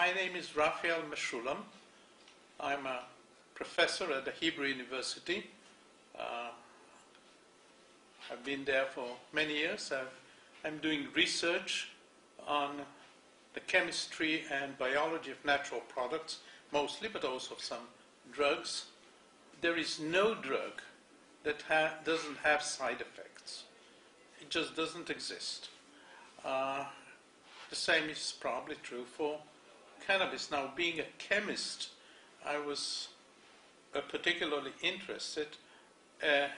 My name is Raphael Mechoulam. I'm a professor at the Hebrew University. I've been there for many years. I'm doing research on the chemistry and biology of natural products, mostly, but also some drugs. There is no drug that doesn't have side effects. It just doesn't exist. The same is probably true for cannabis. Now, being a chemist, I was particularly interested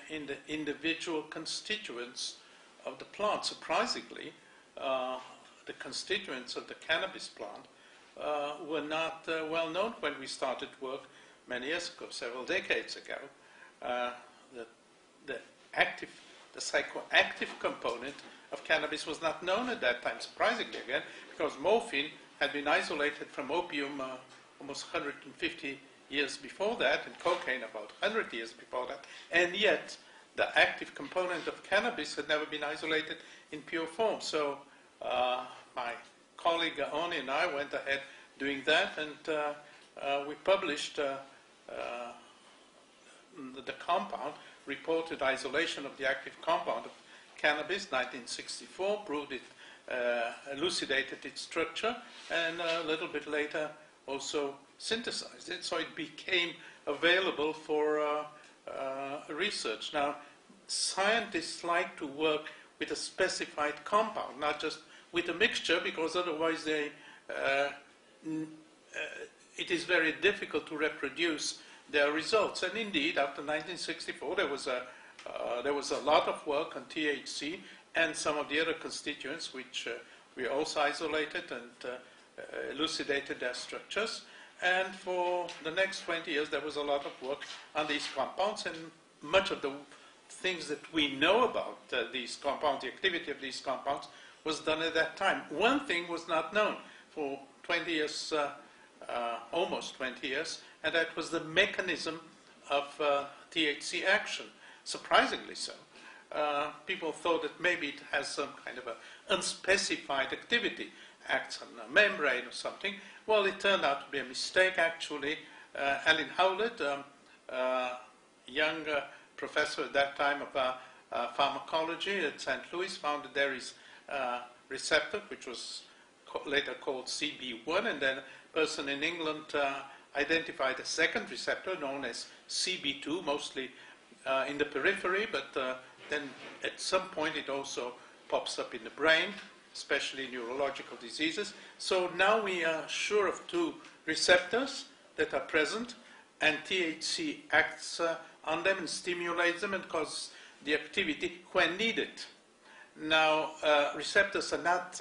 in the individual constituents of the plant. Surprisingly, the constituents of the cannabis plant were not well known when we started work many years ago, several decades ago. The psychoactive component of cannabis was not known at that time, surprisingly again, because morphine had been isolated from opium almost 150 years before that, and cocaine about 100 years before that, and yet the active component of cannabis had never been isolated in pure form. So my colleague Oni and I went ahead doing that, and we published the compound, reported isolation of the active compound of cannabis, 1964, proved it, elucidated its structure, and a little bit later also synthesized it, so it became available for research. Now, scientists like to work with a specified compound, not just with a mixture, because otherwise it is very difficult to reproduce their results. And indeed, after 1964, there was a lot of work on THC and some of the other constituents, which we also isolated and elucidated their structures. And for the next 20 years, there was a lot of work on these compounds, and much of the things that we know about these compounds, the activity of these compounds, was done at that time. One thing was not known for 20 years, almost 20 years, and that was the mechanism of THC action, surprisingly so. People thought that maybe it has some kind of an unspecified activity, acts on a membrane or something. Well, it turned out to be a mistake, actually. Alan Howlett, young professor at that time of pharmacology at St. Louis, found that there is a receptor, which was later called CB1, and then a person in England identified a second receptor known as CB2, mostly in the periphery, but then at some point it also pops up in the brain, especially neurological diseases. So now we are sure of two receptors that are present, and THC acts on them and stimulates them and causes the activity when needed. Now, receptors are not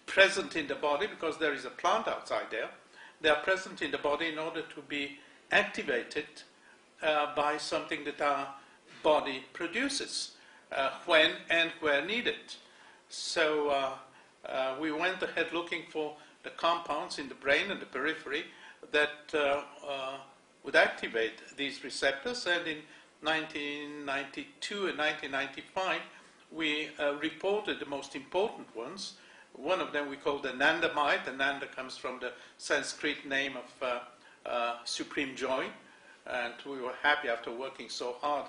present in the body because there is a plant outside there. They are present in the body in order to be activated by something that our body produces when and where needed. So we went ahead looking for the compounds in the brain and the periphery that would activate these receptors, and in 1992 and 1995 we reported the most important ones. One of them we called anandamide. Ananda comes from the Sanskrit name of supreme joy, and we were happy after working so hard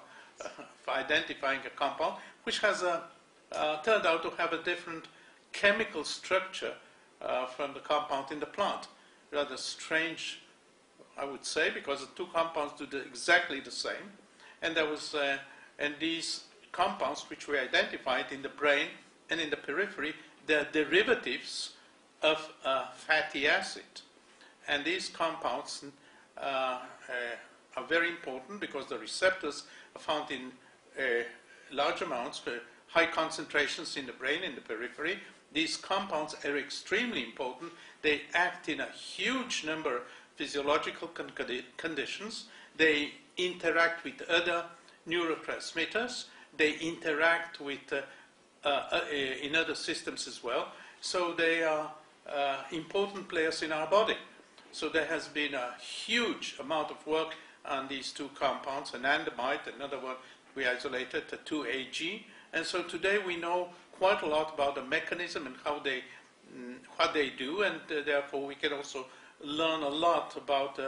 for identifying a compound which has turned out to have a different chemical structure from the compound in the plant. Rather strange, I would say, because the two compounds do exactly the same, and there was and these compounds which we identified in the brain and in the periphery, they're derivatives of fatty acid, and these compounds are very important because the receptors are found in large amounts, high concentrations in the brain, in the periphery. These compounds are extremely important. They act in a huge number of physiological conditions. They interact with other neurotransmitters. They interact with in other systems as well. So they are important players in our body. So there has been a huge amount of work on these two compounds, anandamide, another one we isolated, the 2-AG. And so today we know quite a lot about the mechanism and how they what they do, and therefore we can also learn a lot about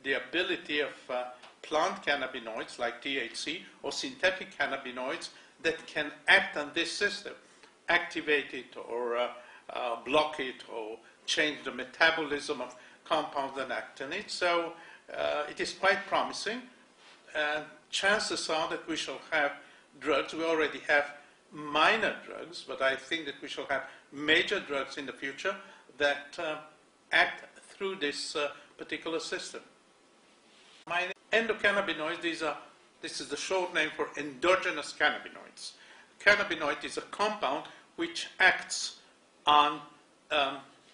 the ability of plant cannabinoids like THC or synthetic cannabinoids that can act on this system, activate it or block it or change the metabolism of compounds that act on it. So it is quite promising. Chances are that we shall have drugs. We already have minor drugs, but I think that we shall have major drugs in the future that act through this particular system. Endocannabinoids, this is the short name for endogenous cannabinoids. Cannabinoid is a compound which acts on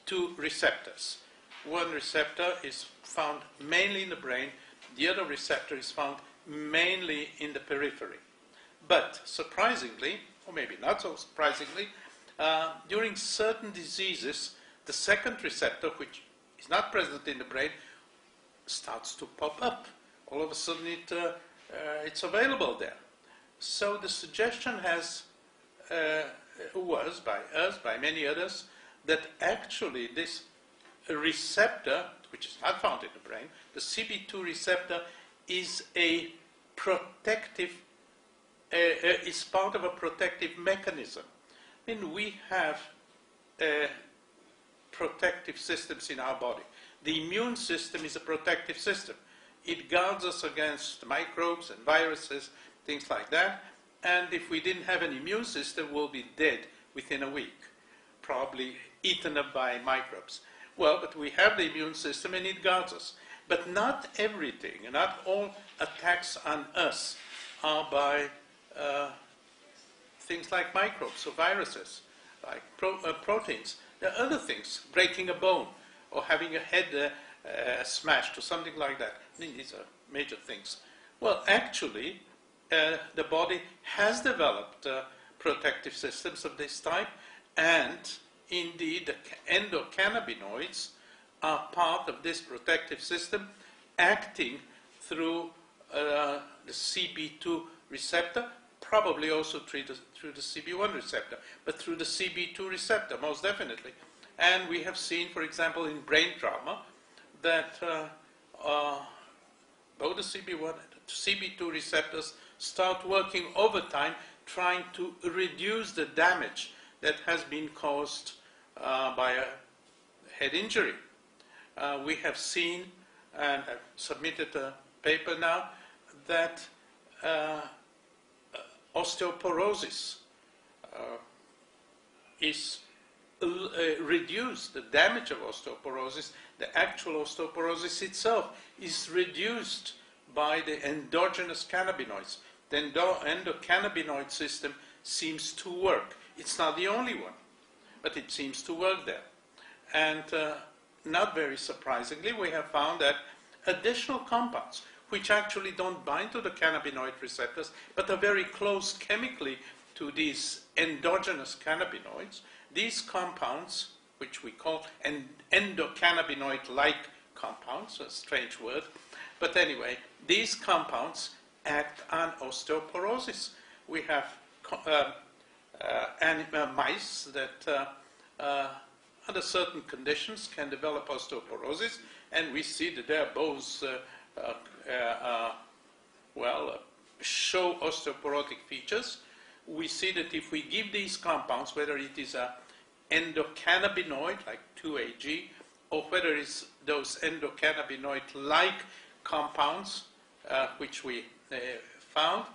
two receptors. One receptor is found mainly in the brain, the other receptor is found mainly in the periphery. But surprisingly, or maybe not so surprisingly, during certain diseases, the second receptor, which is not present in the brain, starts to pop up. All of a sudden it's available there. So the suggestion was by us, by many others, that actually this receptor, which is not found in the brain, the CB2 receptor is a protective, is part of a protective mechanism. I mean, we have protective systems in our body. The immune system is a protective system. It guards us against microbes and viruses, things like that. And if we didn't have an immune system, we'll be dead within a week, probably eaten up by microbes. Well, but we have the immune system and it guards us. But not everything, not all attacks on us are by things like microbes or viruses, like proteins. There are other things, breaking a bone or having a head smashed or something like that. I mean, these are major things. Well, actually, the body has developed protective systems of this type, and indeed the endocannabinoids are part of this protective system, acting through the CB2 receptor, probably also through the CB1 receptor, but through the CB2 receptor, most definitely. And we have seen, for example, in brain trauma, that both the CB1 and the CB2 receptors start working overtime, trying to reduce the damage that has been caused by a head injury. We have seen, and I've submitted a paper now, that osteoporosis is reduced. The damage of osteoporosis, the actual osteoporosis itself, is reduced by the endogenous cannabinoids. The endocannabinoid system seems to work. It's not the only one, but it seems to work there. And not very surprisingly, we have found that additional compounds, which actually don't bind to the cannabinoid receptors, but are very close chemically to these endogenous cannabinoids, these compounds, which we call endocannabinoid-like compounds, a strange word, but anyway, these compounds act on osteoporosis. We have mice that under certain conditions can develop osteoporosis, and we see that their bones show osteoporotic features. We see that if we give these compounds, whether it is an endocannabinoid like 2-AG, or whether it's those endocannabinoid-like compounds which we found,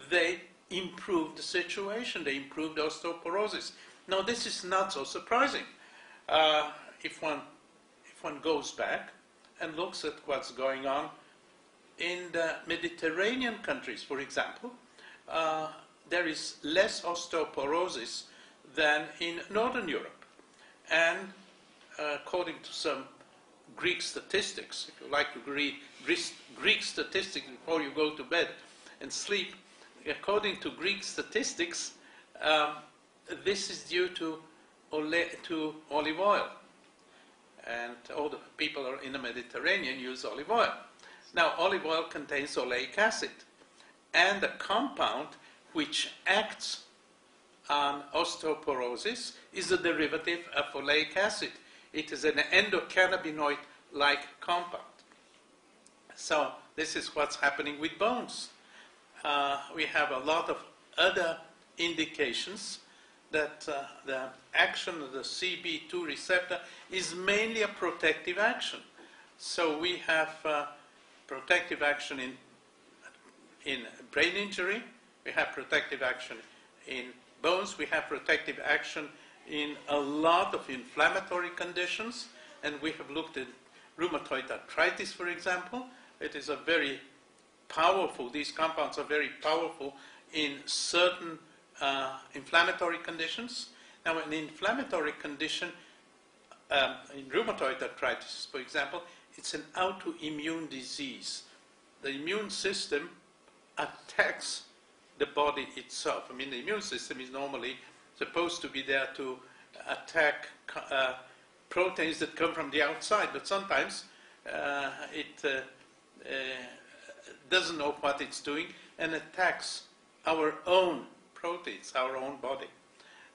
they improve the situation. They improve the osteoporosis. Now, this is not so surprising. If one goes back and looks at what's going on in the Mediterranean countries, for example, there is less osteoporosis than in Northern Europe. And according to some Greek statistics, if you like to read Greek statistics before you go to bed and sleep, according to Greek statistics, this is due to olive oil. And all the people in the Mediterranean use olive oil. Now, olive oil contains oleic acid, and a compound which acts on osteoporosis is a derivative of oleic acid. It is an endocannabinoid-like compound. So this is what's happening with bones. We have a lot of other indications that the action of the CB2 receptor is mainly a protective action. So we have protective action in brain injury, we have protective action in bones, we have protective action in a lot of inflammatory conditions, and we have looked at rheumatoid arthritis, for example. It is a very powerful, these compounds are very powerful in certain inflammatory conditions. Now, an inflammatory condition, in rheumatoid arthritis, for example, it's an autoimmune disease. The immune system attacks the body itself. I mean, the immune system is normally supposed to be there to attack proteins that come from the outside, but sometimes it doesn't know what it's doing and attacks our own proteins, our own body.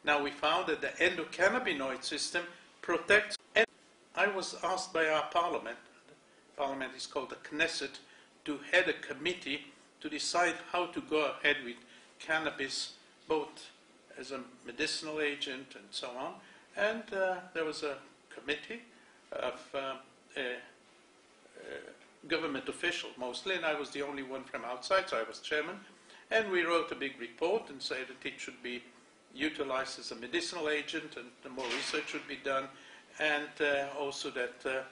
Now, we found that the endocannabinoid system protects. And I was asked by our parliament, the parliament is called the Knesset, to head a committee to decide how to go ahead with cannabis, both as a medicinal agent and so on. And there was a committee of government officials mostly, and I was the only one from outside, so I was chairman. And we wrote a big report and said that it should be utilized as a medicinal agent and more research should be done, and also that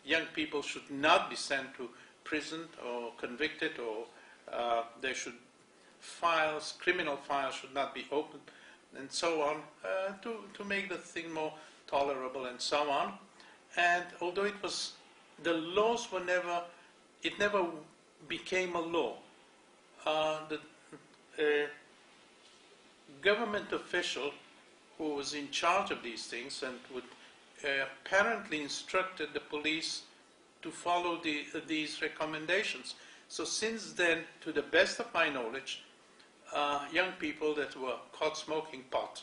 young people should not be sent to prison or convicted, or they should criminal files should not be opened, and so on, to make the thing more tolerable and so on. And although it was, the laws were never, it never became a law. The government official who was in charge of these things and would apparently instructed the police to follow these recommendations. So since then, to the best of my knowledge, young people that were caught smoking pot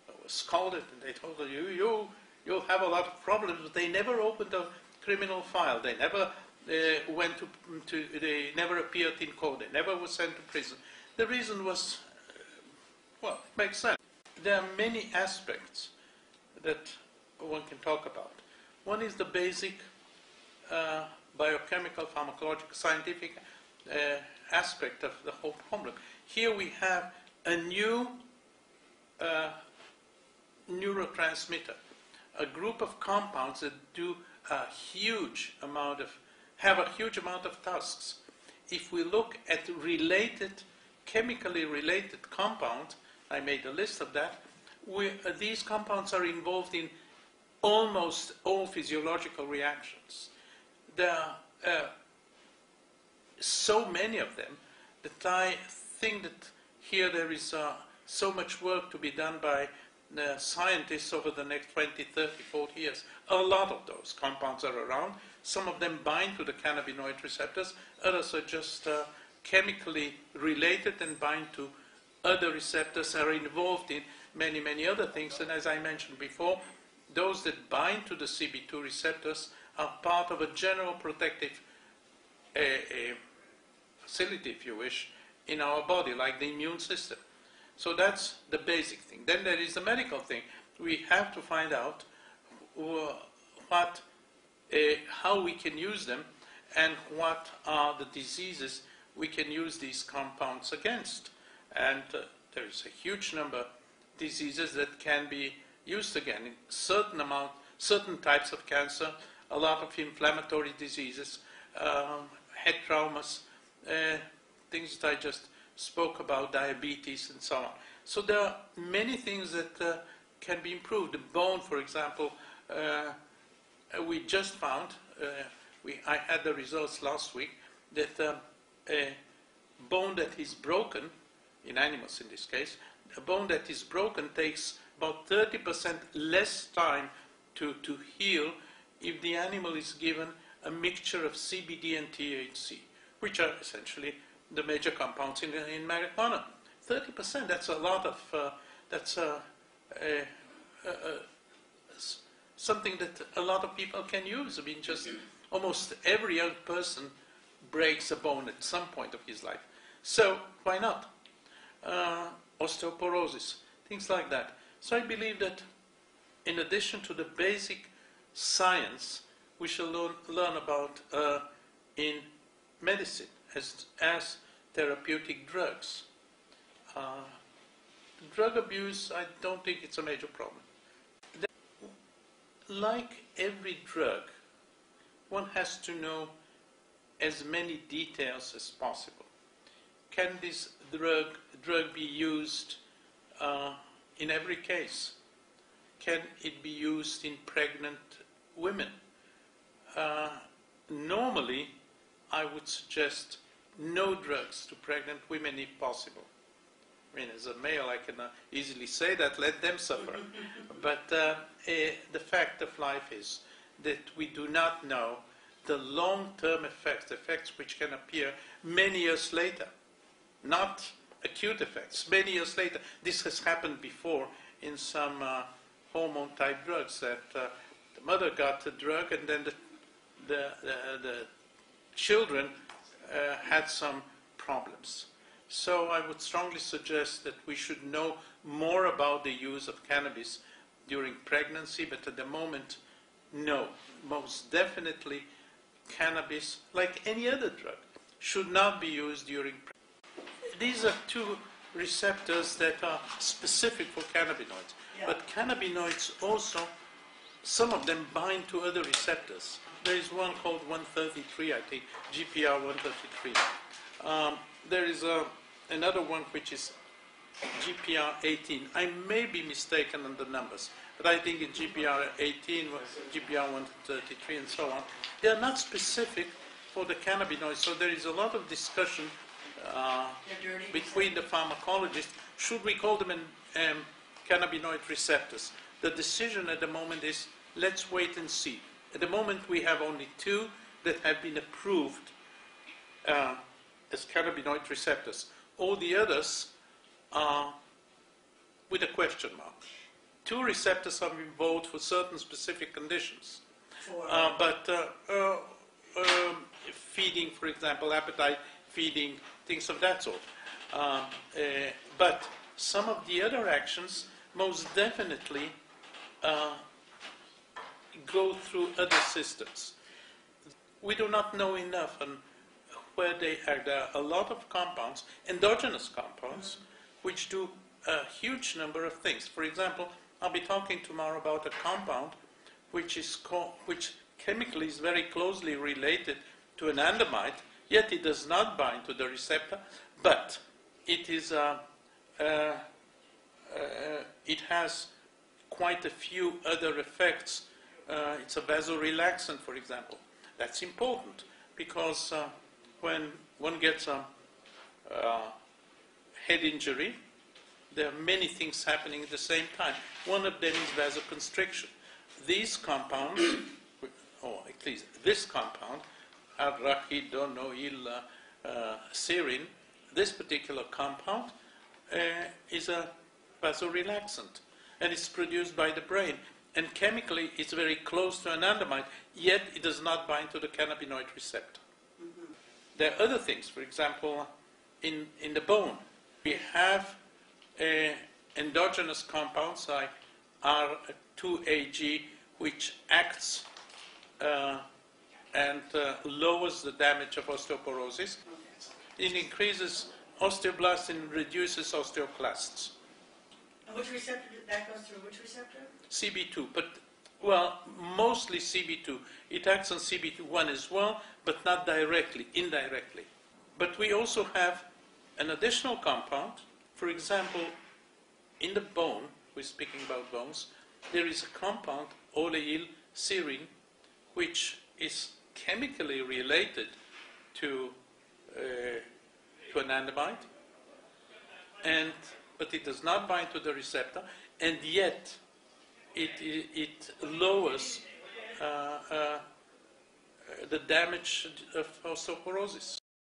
were scolded, and they told them, you'll have a lot of problems, but they never opened a criminal file. They never they never appeared in court. They never were sent to prison. The reason was, well, it makes sense. There are many aspects that one can talk about. One is the basic biochemical, pharmacological, scientific aspect of the whole problem. Here we have a new neurotransmitter, a group of compounds that do a huge amount of, have a huge amount of tasks. If we look at related, chemically related compounds, I made a list of that, these compounds are involved in almost all physiological reactions. There are so many of them that I think that here there is so much work to be done by scientists over the next 20, 30, 40 years. A lot of those compounds are around. Some of them bind to the cannabinoid receptors. Others are just chemically related and bind to other receptors, are involved in many, many other things. And as I mentioned before, those that bind to the CB2 receptors are part of a general protective facility, if you wish, in our body, like the immune system. So that's the basic thing. Then there is the medical thing. We have to find out how we can use them and what are the diseases we can use these compounds against. And there is a huge number of diseases that can be used again. In certain types of cancer, a lot of inflammatory diseases, head traumas, things that I just spoke about, diabetes and so on. So there are many things that can be improved. The bone, for example, we just found, I had the results last week, that a bone that is broken, in animals in this case, a bone that is broken takes about 30% less time to heal if the animal is given a mixture of CBD and THC, which are essentially the major compounds in marijuana. 30%, that's a lot That's something that a lot of people can use. I mean, just almost every young person breaks a bone at some point of his life. So why not? Osteoporosis, things like that. So I believe that in addition to the basic science, we shall learn about in medicine as therapeutic drugs. Drug abuse, I don't think it's a major problem. Like every drug, one has to know as many details as possible. Can this drug be used in every case? Can it be used in pregnant women? Normally, I would suggest no drugs to pregnant women if possible. I mean, as a male, I can easily say that, let them suffer. But the fact of life is that we do not know the long-term effects which can appear many years later, not acute effects, many years later. This has happened before in some hormone-type drugs, that the mother got the drug and then the children had some problems. So I would strongly suggest that we should know more about the use of cannabis during pregnancy, but at the moment, no. Most definitely, cannabis, like any other drug, should not be used during pregnancy. These are two receptors that are specific for cannabinoids. Yeah. But cannabinoids also, some of them bind to other receptors. There is one called 133, I think, GPR 133. There is another one which is GPR 18. I may be mistaken on the numbers, but I think it's GPR 18, GPR 133, and so on. They are not specific for the cannabinoids, so there is a lot of discussion between the pharmacologists. Should we call them cannabinoid receptors? The decision at the moment is, let's wait and see. At the moment, we have only two that have been approved as cannabinoid receptors. All the others are with a question mark. Two receptors are involved for certain specific conditions. Feeding, for example, appetite, feeding, things of that sort. But some of the other actions most definitely go through other systems. We do not know enough on where they are. There are a lot of compounds, endogenous compounds, which do a huge number of things. For example, I'll be talking tomorrow about a compound which chemically is very closely related to anandamide, yet it does not bind to the receptor, but it is it has quite a few other effects. It's a vasorelaxant, for example. That's important because when one gets a head injury, there are many things happening at the same time. One of them is vasoconstriction. These compounds, or at least this compound, arachidonylserine, this particular compound is a vasorelaxant, and it's produced by the brain. And chemically, it's very close to anandamide, yet it does not bind to the cannabinoid receptor. Mm-hmm. There are other things. For example, in the bone, we have endogenous compounds like R2AG, which acts and lowers the damage of osteoporosis. It increases osteoblasts and reduces osteoclasts. And which receptor that goes through? Which receptor? CB2, but, well, mostly CB2. It acts on CB1 as well, but not directly, indirectly. But we also have an additional compound. For example, in the bone, we're speaking about bones, there is a compound, oleilserine, which is chemically related to anandamide, but it does not bind to the receptor, and yet it lowers the damage of osteoporosis.